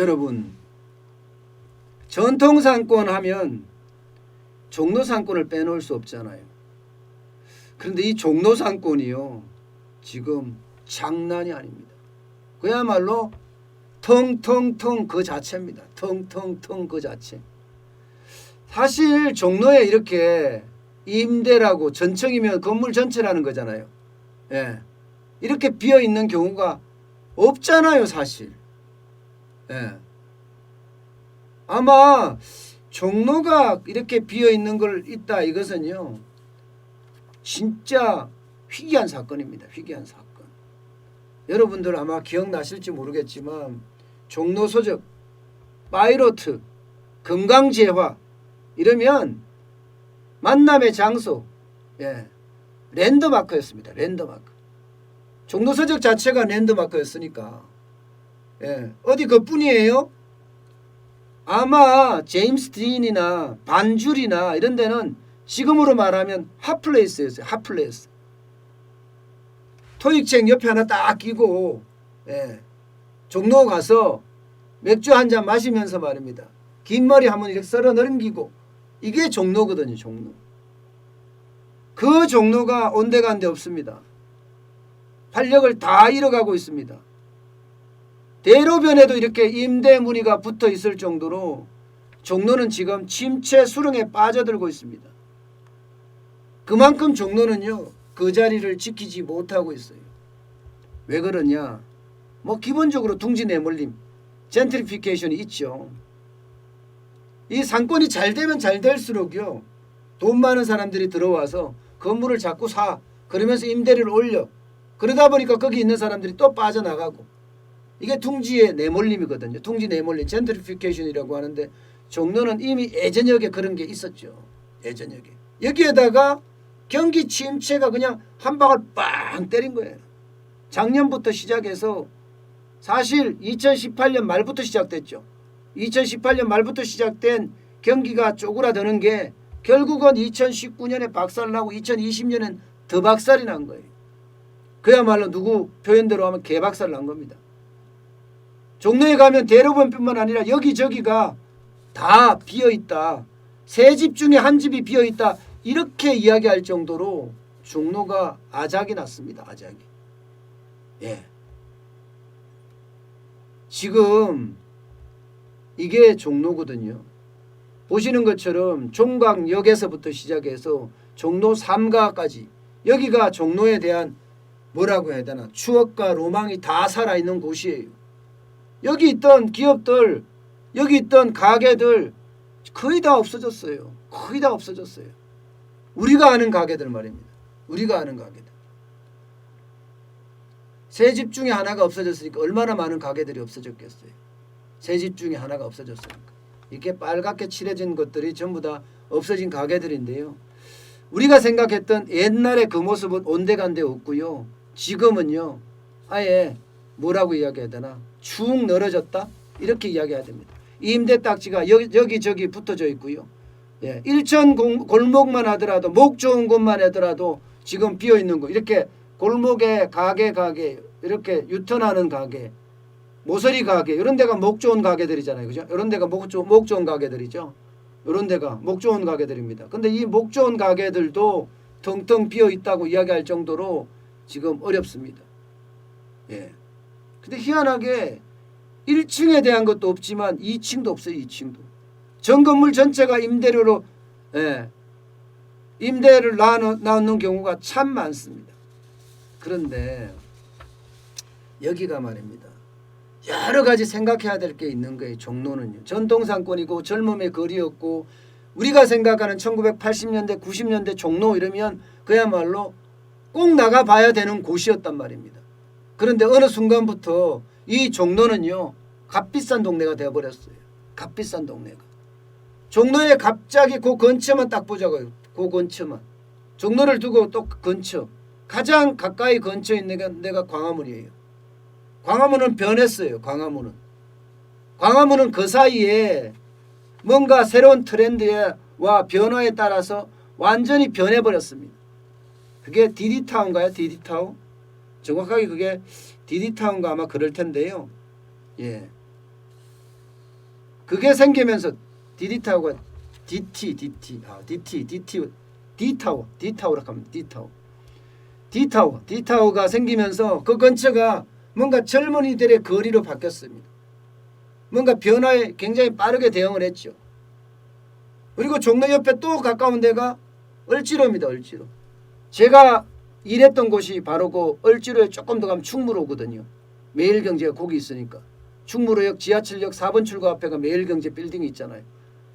여러분, 전통상권 하면 종로상권을 빼놓을 수 없잖아요. 그런데 이 종로상권이요, 지금 장난이 아닙니다. 그야말로 텅텅텅 그 자체입니다. 텅텅텅 그 자체. 사실 종로에 이렇게 임대라고, 전청이면 건물 전체라는 거잖아요. 예. 이렇게 비어있는 경우가 없잖아요, 사실. 예. 아마 종로가 이렇게 비어있는 걸 있다, 이것은요, 진짜 희귀한 사건입니다. 희귀한 사건. 여러분들 아마 기억나실지 모르겠지만 종로 소적, 파이로트, 금강재화 이러면 만남의 장소, 예, 랜드마크였습니다. 랜드마크. 종로 서적 자체가 랜드마크였으니까, 예, 어디 그뿐이에요? 아마 제임스 딘이나 반줄이나 이런 데는 지금으로 말하면 핫플레이스였어요. 핫플레이스. 토익책 옆에 하나 딱 끼고, 예, 종로 가서 맥주 한 잔 마시면서 말입니다. 긴 머리 한번 이렇게 썰어 넘기고, 이게 종로거든요. 종로. 그 종로가 온데간데 없습니다. 활력을 다 잃어가고 있습니다. 대로변에도 이렇게 임대 문의가 붙어 있을 정도로 종로는 지금 침체 수렁에 빠져들고 있습니다. 그만큼 종로는요, 그 자리를 지키지 못하고 있어요. 왜 그러냐? 뭐 기본적으로 둥지 내몰림, 젠트리피케이션이 있죠. 이 상권이 잘 되면 잘 될수록요, 돈 많은 사람들이 들어와서 건물을 자꾸 사. 그러면서 임대료를 올려. 그러다 보니까 거기 있는 사람들이 또 빠져나가고. 이게 둥지의 내몰림이거든요. 둥지 내몰림, 젠트리피케이션이라고 하는데, 종로는 이미 예전역에 그런 게 있었죠. 예전역에. 여기에다가 경기 침체가 그냥 한 방울 빵 때린 거예요. 작년부터 시작해서 사실 2018년 말부터 시작됐죠. 2018년 말부터 시작된 경기가 쪼그라드는 게 결국은 2019년에 박살나고 2020년엔 더 박살이 난 거예요. 그야말로 누구 표현대로 하면 개박살 난 겁니다. 종로에 가면 대로변뿐만 아니라 여기저기가 다 비어있다. 세 집 중에 한 집이 비어있다. 이렇게 이야기할 정도로 종로가 아작이 났습니다. 아작이. 예. 지금 이게 종로거든요. 보시는 것처럼 종각역에서부터 시작해서 종로 3가까지, 여기가 종로에 대한 뭐라고 해야 되나, 추억과 로망이 다 살아있는 곳이에요. 여기 있던 기업들, 여기 있던 가게들 거의 다 없어졌어요. 거의 다 없어졌어요. 우리가 아는 가게들 말입니다. 우리가 아는 가게들. 세 집 중에 하나가 없어졌으니까 얼마나 많은 가게들이 없어졌겠어요. 세 집 중에 하나가 없어졌으니까. 이렇게 빨갛게 칠해진 것들이 전부 다 없어진 가게들인데요. 우리가 생각했던 옛날의 그 모습은 온데간데 없고요. 지금은요, 아예 뭐라고 이야기해야 되나, 축 늘어졌다, 이렇게 이야기해야 됩니다. 임대 딱지가 여기저기 붙어져 있고요. 예, 일천 골목만 하더라도, 목 좋은 곳만 하더라도 지금 비어있는 거, 이렇게 골목에 가게 이렇게 유턴하는 가게, 모서리 가게, 이런 데가 목 좋은 가게들이잖아요. 그죠? 이런 데가 목 좋은 가게들이죠. 이런 데가 목 좋은 가게들입니다. 근데 이 목 좋은 가게들도 텅텅 비어 있다고 이야기할 정도로 지금 어렵습니다. 예. 근데 희한하게 1층에 대한 것도 없지만 2층도 없어요. 2층도. 전 건물 전체가 임대료로, 예, 임대를 나누는 경우가 참 많습니다. 그런데 여기가 말입니다, 여러 가지 생각해야 될 게 있는 거예요. 종로는요, 전통상권이고 젊음의 거리였고, 우리가 생각하는 1980년대 90년대 종로 이러면 그야말로 꼭 나가봐야 되는 곳이었단 말입니다. 그런데 어느 순간부터 이 종로는요, 값비싼 동네가 되어버렸어요. 값비싼 동네가. 종로에 갑자기 그 근처만 딱 보자고요. 그 근처만. 종로를 두고 또 근처. 가장 가까이 근처에 있는 데가 광화문이에요. 광화문은 변했어요. 광화문은 그 사이에 뭔가 새로운 트렌드와 변화에 따라서 완전히 변해버렸습니다. 그게 DD타운가요? DD타운? 정확하게 그게 DD타운가 아마 그럴 텐데요. 예. 그게 생기면서 DD타워가 D타워라고 합니다. D타워가 생기면서 그 근처가 뭔가 젊은이들의 거리로 바뀌었습니다. 뭔가 변화에 굉장히 빠르게 대응을 했죠. 그리고 종로 옆에 또 가까운 데가 을지로입니다. 을지로. 제가 일했던 곳이 바로 그 을지로에 조금 더 가면 충무로거든요. 매일경제가 거기 있으니까. 충무로역 지하철역 4번 출구 앞에가 매일경제 빌딩이 있잖아요.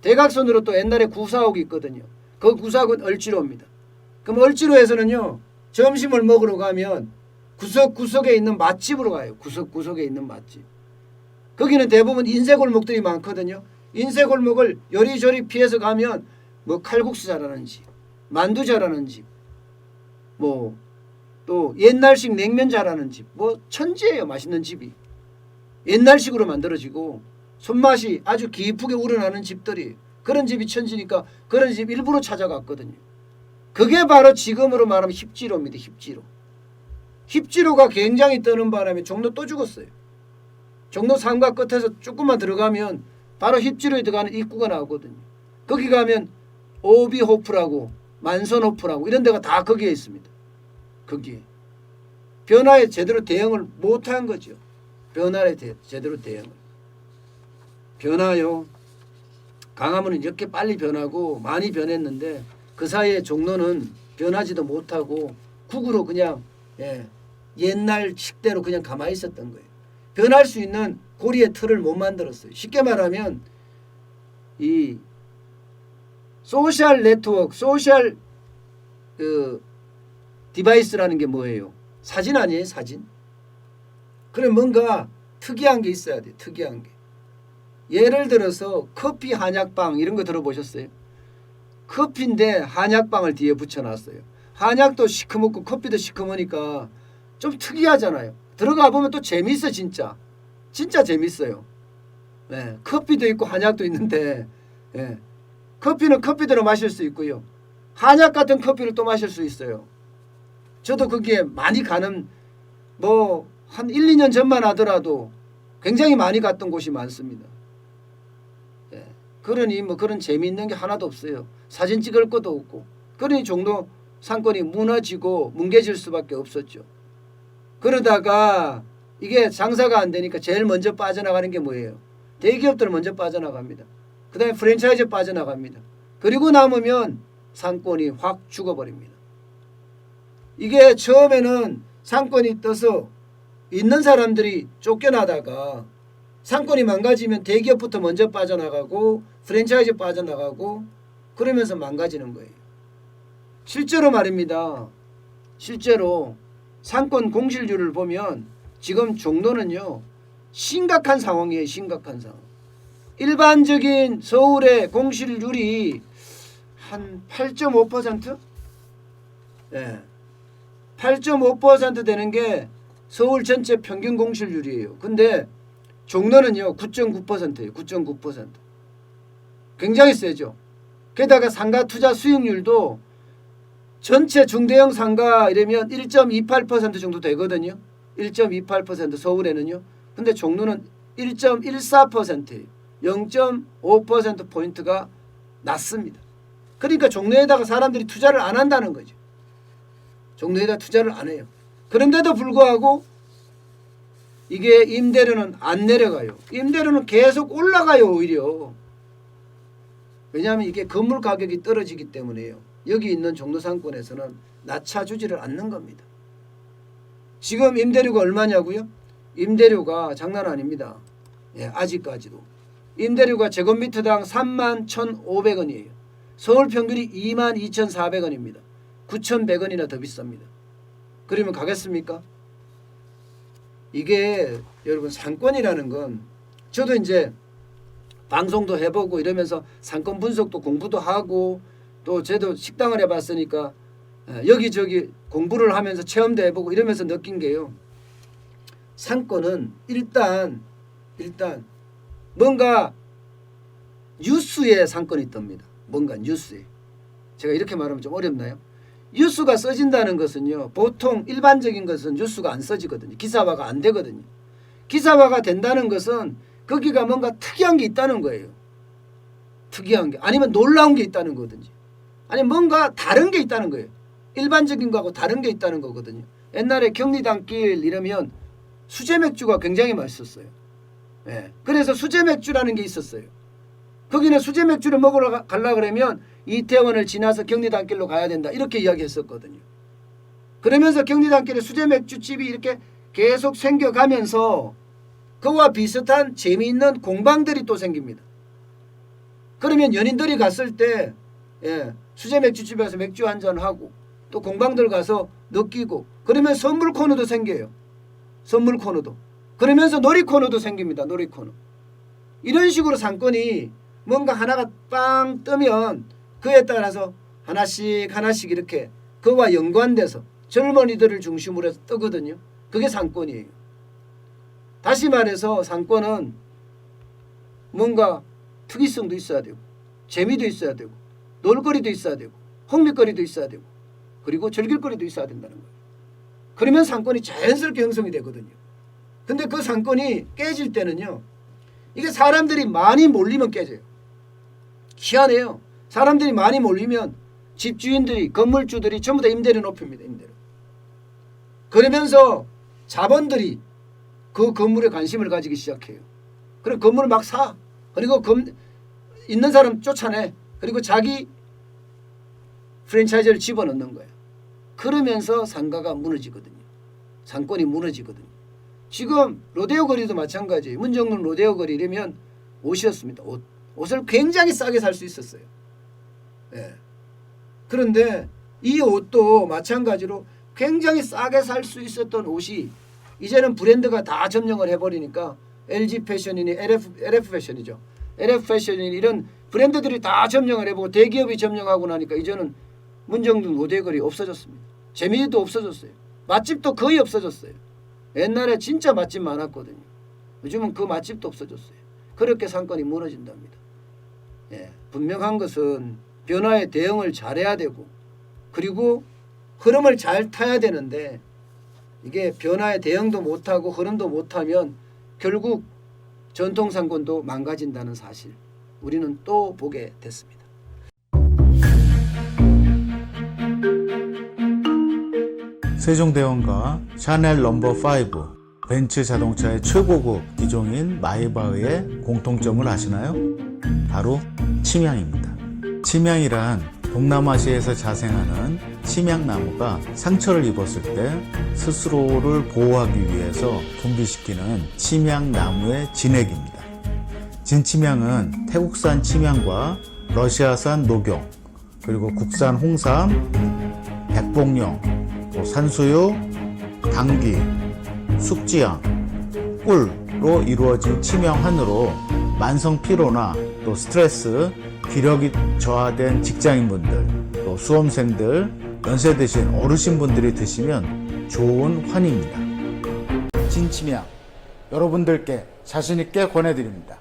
대각선으로 또 옛날에 구사옥이 있거든요. 그 구사옥은 을지로입니다. 그럼 을지로에서는요. 점심을 먹으러 가면 구석구석에 있는 맛집으로 가요. 구석구석에 있는 맛집. 거기는 대부분 인쇄골목들이 많거든요. 인쇄골목을 요리조리 피해서 가면 뭐 칼국수 잘하는 집, 만두 잘하는 집, 뭐 또 옛날식 냉면 잘하는 집, 뭐 천지예요. 맛있는 집이. 옛날식으로 만들어지고 손맛이 아주 깊게 우러나는 집들이 그런 집이 천지니까 그런 집 일부러 찾아갔거든요. 그게 바로 지금으로 말하면 힙지로입니다. 힙지로가 굉장히 뜨는 바람에 종로 또 죽었어요. 종로 상가 끝에서 조금만 들어가면 바로 힙지로에 들어가는 입구가 나오거든요. 거기 가면 오비호프라고 만선호프라고 이런 데가 다 거기에 있습니다. 거기에. 변화에 제대로 대응을 못한 거죠. 변화에 제대로 대응을. 변화요. 강화문은 이렇게 빨리 변하고 많이 변했는데 그 사이에 종로는 변하지도 못하고 국으로 그냥 옛날 식대로 그냥 가만히 있었던 거예요. 변할 수 있는 고리의 틀을 못 만들었어요. 쉽게 말하면 이 소셜 네트워크, 소셜 디바이스라는 게 뭐예요? 사진 아니에요? 사진? 그래 뭔가 특이한 게 있어야 돼. 특이한 게. 예를 들어서 커피 한약방 이런 거 들어보셨어요? 커피인데 한약방을 뒤에 붙여놨어요. 한약도 시커멓고 커피도 시커머니까 좀 특이하잖아요. 들어가 보면 또 재밌어 진짜. 진짜 재밌어요. 네, 커피도 있고 한약도 있는데 커피는 커피대로 마실 수 있고요. 한약 같은 커피를 또 마실 수 있어요. 저도 거기에 많이 가는 뭐 한 1, 2년 전만 하더라도 굉장히 많이 갔던 곳이 많습니다. 그러니 뭐 그런 재미있는 게 하나도 없어요. 사진 찍을 것도 없고. 그러니 종로 상권이 무너지고 뭉개질 수밖에 없었죠. 그러다가 이게 장사가 안 되니까 제일 먼저 빠져나가는 게 뭐예요? 대기업들 먼저 빠져나갑니다. 그 다음에 프랜차이즈 빠져나갑니다. 그리고 남으면 상권이 확 죽어버립니다. 이게 처음에는 상권이 떠서 있는 사람들이 쫓겨나다가 상권이 망가지면 대기업부터 먼저 빠져나가고 프랜차이즈 빠져나가고 그러면서 망가지는 거예요. 실제로 말입니다. 실제로 상권 공실률을 보면 지금 종로는요. 심각한 상황이에요. 심각한 상황. 일반적인 서울의 공실률이 한 8.5%? 네. 8.5% 되는 게 서울 전체 평균 공실률이에요. 근데 종로는요 9.9%예요. 9.9%. 굉장히 세죠. 게다가 상가 투자 수익률도 전체 중대형 상가 이러면 1.28% 정도 되거든요. 1.28% 서울에는요. 근데 종로는 1.14%예요. 0.5%포인트가 낮습니다. 그러니까 종로에다가 사람들이 투자를 안 한다는 거죠. 종로에다 투자를 안 해요. 그런데도 불구하고 이게 임대료는 안 내려가요. 임대료는 계속 올라가요. 오히려. 왜냐하면 이게 건물 가격이 떨어지기 때문에요. 여기 있는 종로 상권에서는 낮춰주지를 않는 겁니다. 지금 임대료가 얼마냐고요? 임대료가 장난 아닙니다. 아직까지도. 임대료가 제곱미터당 31,500원이에요. 서울 평균이 22,400원입니다. 9,100원이나 더 비쌉니다. 그러면 가겠습니까? 이게 여러분 상권이라는 건 저도 이제 방송도 해보고 이러면서 상권 분석도 공부도 하고 또 저도 식당을 해봤으니까 여기저기 공부를 하면서 체험도 해보고 이러면서 느낀 게요. 상권은 일단 뭔가 뉴스에 상권이 뜹니다. 뭔가 뉴스에. 제가 이렇게 말하면 좀 어렵나요? 뉴스가 써진다는 것은요. 보통 일반적인 것은 뉴스가 안 써지거든요. 기사화가 안 되거든요. 기사화가 된다는 것은 거기가 뭔가 특이한 게 있다는 거예요. 특이한 게 아니면 놀라운 게 있다는 거든지 아니면 뭔가 다른 게 있다는 거예요. 일반적인 거하고 다른 게 있다는 거거든요. 옛날에 경리단길 이러면 수제 맥주가 굉장히 맛있었어요. 예. 그래서 수제 맥주라는 게 있었어요. 거기는 수제 맥주를 먹으러 가려고 그러면 이태원을 지나서 경리단길로 가야 된다 이렇게 이야기했었거든요. 그러면서 경리단길에 수제 맥주집이 이렇게 계속 생겨가면서 그와 비슷한 재미있는 공방들이 또 생깁니다. 그러면 연인들이 갔을 때 수제 맥주집에서 맥주 한잔하고 또 공방들 가서 느끼고 그러면 선물 코너도 생겨요. 선물 코너도. 그러면서 놀이 코너도 생깁니다. 놀이 코너. 이런 식으로 상권이 뭔가 하나가 빵 뜨면 그에 따라서 하나씩 하나씩 이렇게 그와 연관돼서 젊은이들을 중심으로 해서 뜨거든요. 그게 상권이에요. 다시 말해서 상권은 뭔가 특이성도 있어야 되고 재미도 있어야 되고 놀거리도 있어야 되고 흥미거리도 있어야 되고 그리고 즐길거리도 있어야 된다는 거예요. 그러면 상권이 자연스럽게 형성이 되거든요. 근데 그 상권이 깨질 때는요. 이게 사람들이 많이 몰리면 깨져요. 희한해요. 사람들이 많이 몰리면 집주인들이 건물주들이 전부 다 임대료 높입니다. 임대료. 그러면서 자본들이 그 건물에 관심을 가지기 시작해요. 그리고 건물을 막 사. 그리고 있는 사람 쫓아내. 그리고 자기 프랜차이즈를 집어넣는 거예요. 그러면서 상가가 무너지거든요. 상권이 무너지거든요. 지금 로데오 거리도 마찬가지예요. 문정동 로데오 거리 이러면 옷이었습니다. 옷을 굉장히 싸게 살 수 있었어요. 예. 그런데 이 옷도 마찬가지로 굉장히 싸게 살 수 있었던 옷이 이제는 브랜드가 다 점령을 해버리니까 LG 패션이니 LF 패션이죠. LF 패션이니 이런 브랜드들이 다 점령을 해보고 대기업이 점령하고 나니까 이제는 문정동 로데오 거리 없어졌습니다. 재미도 없어졌어요. 맛집도 거의 없어졌어요. 옛날에 진짜 맛집 많았거든요. 요즘은 그 맛집도 없어졌어요. 그렇게 상권이 무너진답니다. 예, 분명한 것은 변화에 대응을 잘해야 되고 그리고 흐름을 잘 타야 되는데 이게 변화에 대응도 못하고 흐름도 못하면 결국 전통 상권도 망가진다는 사실 우리는 또 보게 됐습니다. 세종대왕과 샤넬 넘버5, 벤츠 자동차의 최고급 기종인 마이바흐의 공통점을 아시나요? 바로 침향입니다. 침향이란 동남아시아에서 자생하는 침향나무가 상처를 입었을 때 스스로를 보호하기 위해서 분비시키는 침향나무의 진액입니다. 진침향은 태국산 침향과 러시아산 녹용, 그리고 국산 홍삼, 백봉령, 산수유, 당귀, 숙지향, 꿀로 이루어진 침향환으로 만성 피로나 또 스트레스, 기력이 저하된 직장인분들, 또 수험생들, 연세 드신 어르신분들이 드시면 좋은 환입니다. 진침향 여러분들께 자신있게 권해드립니다.